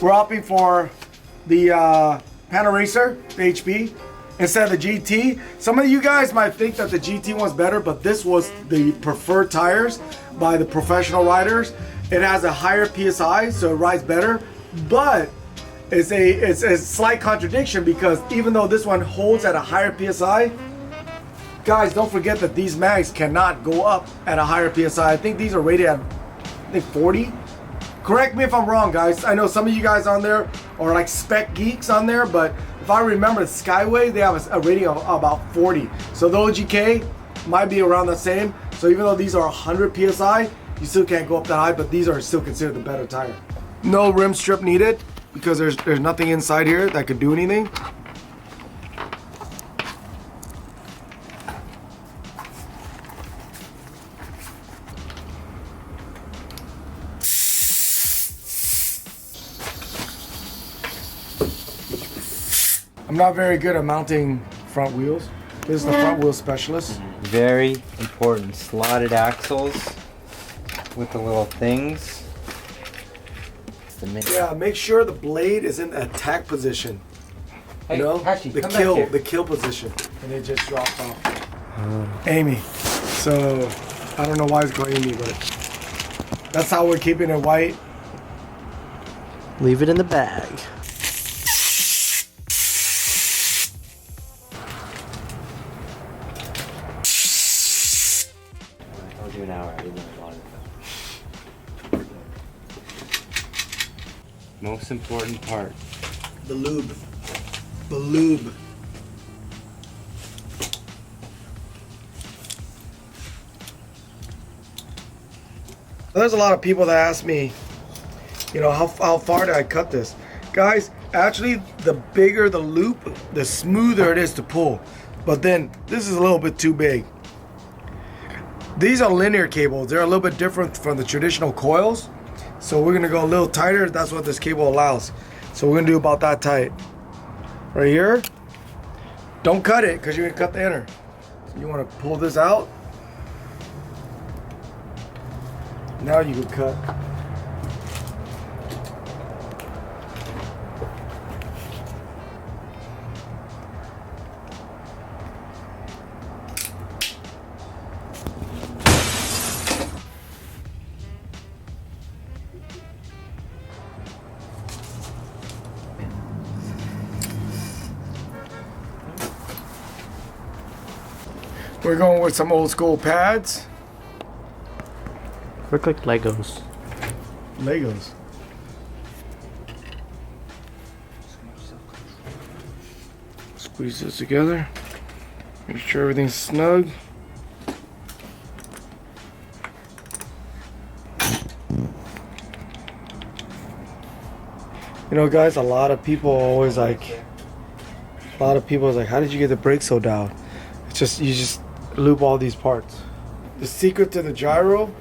we're opting for the Panaracer, the HP, instead of the GT. Some of you guys might think that the GT one's better, but this was the preferred tires by the professional riders. It has a higher PSI, so it rides better, but it's a slight contradiction because even though this one holds at a higher PSI, guys, don't forget that these mags cannot go up at a higher PSI. I think these are rated at, I think, 40. Correct me if I'm wrong, guys. I know some of you guys on there are like spec geeks on there, but if I remember Skyway, they have a rating of about 40. So the OGK might be around the same. So even though these are 100 PSI, you still can't go up that high, but these are still considered the better tire. No rim strip needed because there's nothing inside here that could do anything. I'm not very good at mounting front wheels. This is the front wheel specialist. Very important. Slotted axles with the little things. Yeah, make sure the blade is in attack position. Hey, you know, Hashi, the kill position, and it just drops off. Amy. So I don't know why it's going Amy, but that's how we're keeping it white. Leave it in the bag. I'll do an hour. I didn't know longer. Most important part. The lube. The lube. There's a lot of people that ask me, you know, how far did I cut this? Guys, actually, the bigger the loop, the smoother it is to pull. But then, this is a little bit too big. These are linear cables. They're a little bit different from the traditional coils. So we're gonna go a little tighter. That's what this cable allows. So we're gonna do about that tight. Right here. Don't cut it, because you're gonna cut the inner. So you wanna pull this out. Now you can cut. We're going with some old school pads. Look like Legos. Legos. Squeeze this together. Make sure everything's snug. You know, guys, a lot of people are always like, how did you get the brake so down? It's just, you just loop all these parts. The secret to the gyro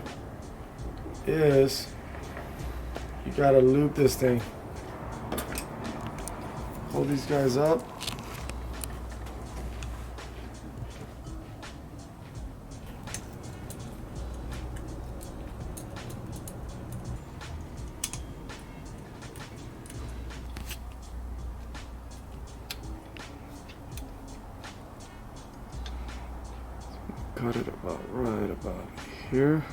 is you gotta loop this thing. Hold these guys up. Cut it about right about here.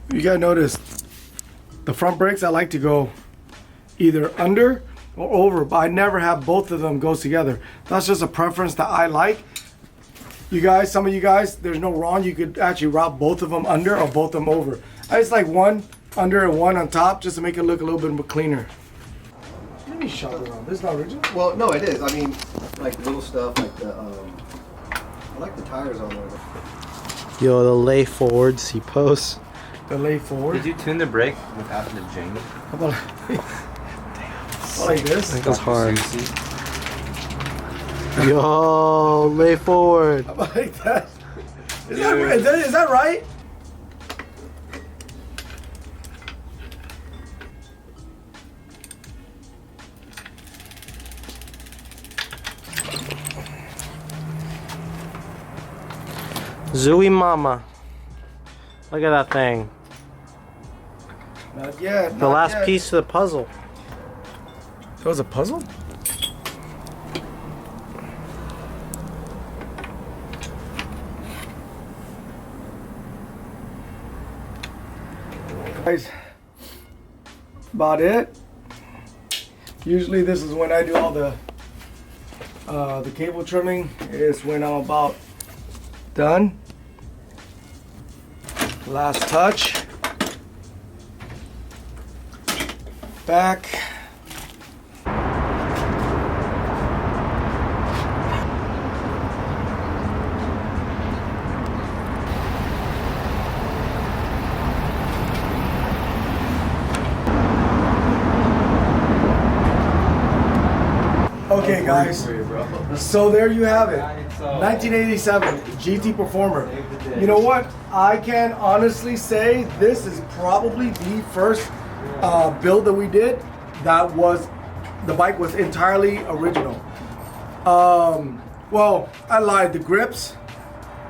You gotta notice the front brakes, I like to go either under or over, but I never have both of them go together. That's just a preference that I like. You guys, some of you guys, there's no wrong. You could actually route both of them under or both of them over. I just like one under and one on top just to make it look a little bit more cleaner. Let me shop around. This is not original? Well, no, it is. I mean, like little stuff like the, I like the tires on there. Yo, the lay forwards he posts. The lay forward. Did you tune the brake without the jing? How about like this? That's hard. Susie. Yo, lay forward. How about like that? Is that right? Zooey Mama. Look at that thing. Not yet. The last piece of the puzzle. That was a puzzle? Guys, about it. Usually this is when I do all the cable trimming. Is when I'm about done. Last touch. Back. Okay, guys. So there you have it. 1987 GT Performer. You know what? I can honestly say this is probably the first build that we did that was the bike was entirely original. Well, I lied. The grips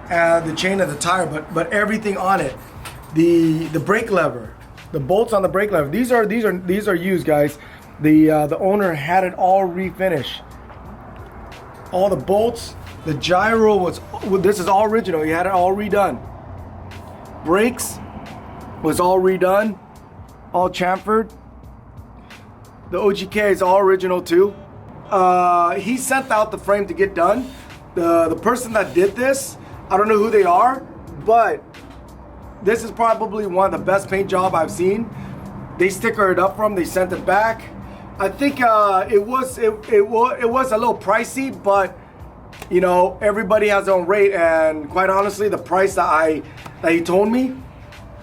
and the chain of the tire, but everything on it, the brake lever, the bolts on the brake lever. These are used, guys. The owner had it all refinished. All the bolts, the gyro was. This is all original. He had it all redone. Brakes was all redone, all chamfered. The OGK is all original too. He sent out the frame to get done. The person that did this, I don't know who they are, but this is probably one of the best paint job I've seen. They stickered it up for him. They sent it back. I think it was a little pricey, but you know, everybody has their own rate, and quite honestly, the price that he told me,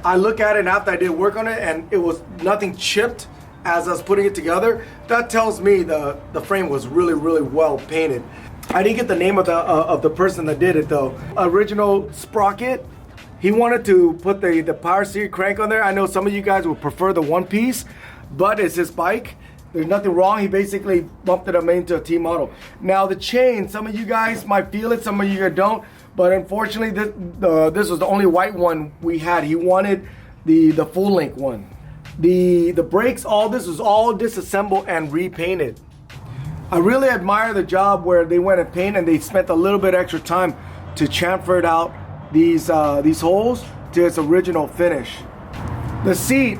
I look at it after I did work on it, and it was nothing chipped as I was putting it together. That tells me the frame was really well painted. I didn't get the name of the person that did it though. Original sprocket. He wanted to put the Power Series crank on there. I know some of you guys would prefer the one piece, but it's his bike. There's nothing wrong. He basically bumped it up into a T model. Now the chain, some of you guys might feel it, some of you don't. But unfortunately, this was the only white one we had. He wanted the full length one. The brakes, all this was all disassembled and repainted. I really admire the job where they went and painted and they spent a little bit extra time to chamfer out these holes to its original finish. The seat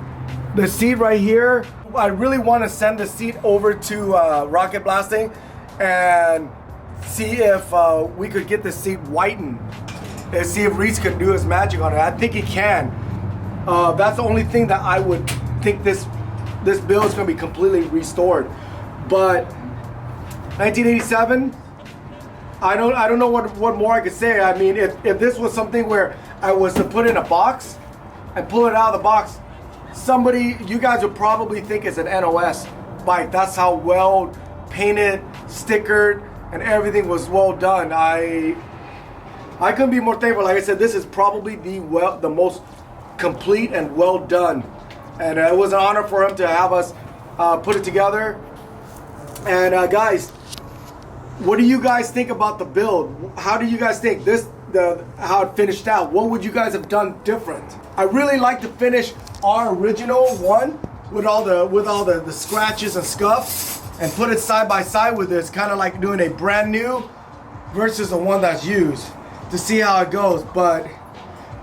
right here. I really want to send the seat over to Rocket Blasting and see if we could get the seat whitened and see if Reese could do his magic on it. I think he can. That's the only thing that I would think this build is going to be completely restored. But 1987, I don't know what more I could say. I mean, if this was something where I was to put in a box and pull it out of the box, you guys would probably think it's an NOS bike. That's how well painted, stickered, and everything was well done. I couldn't be more thankful. Like I said, this is probably the most complete and well done. And it was an honor for him to have us put it together. And guys, what do you guys think about the build? How do you guys think how it finished out? What would you guys have done different? I really like to finish our original one with all the scratches and scuffs and put it side by side with this, kind of like doing a brand new versus the one that's used to see how it goes. But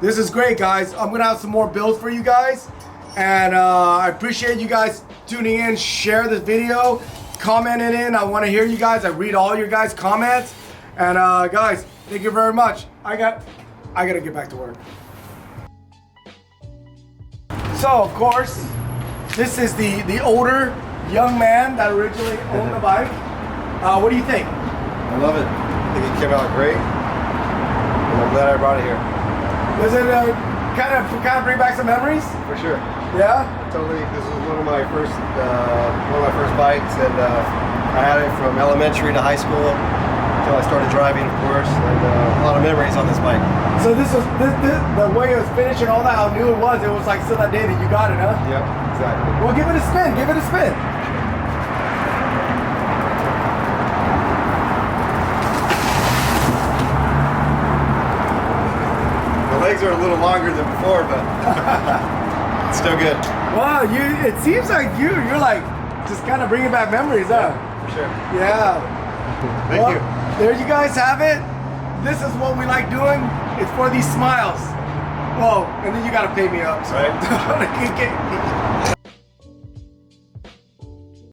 this is great, guys. I'm gonna have some more builds for you guys, and I appreciate you guys tuning in. Share this video, commenting in. I want to hear you guys. I read all your guys' comments, and guys, thank you very much. I gotta get back to work. So, of course, this is the older young man that originally owned the bike. What do you think? I love it. I think it came out great. And I'm glad I brought it here. Does it kind of bring back some memories? For sure. Yeah. Totally. This was one of my first bikes, and I had it from elementary to high school until I started driving, of course, and a lot of memories on this bike. So this was the way it was finished and all that. How new it was. It was like still that day that you got it, huh? Yep, exactly. Well, give it a spin. Give it a spin. The legs are a little longer than before, but it's still good. Wow, it seems like you're like just kind of bringing back memories, huh? For sure. Yeah. Thank you. There you guys have it. This is what we like doing. It's for these smiles. Whoa, and then you gotta pay me up. So. Right.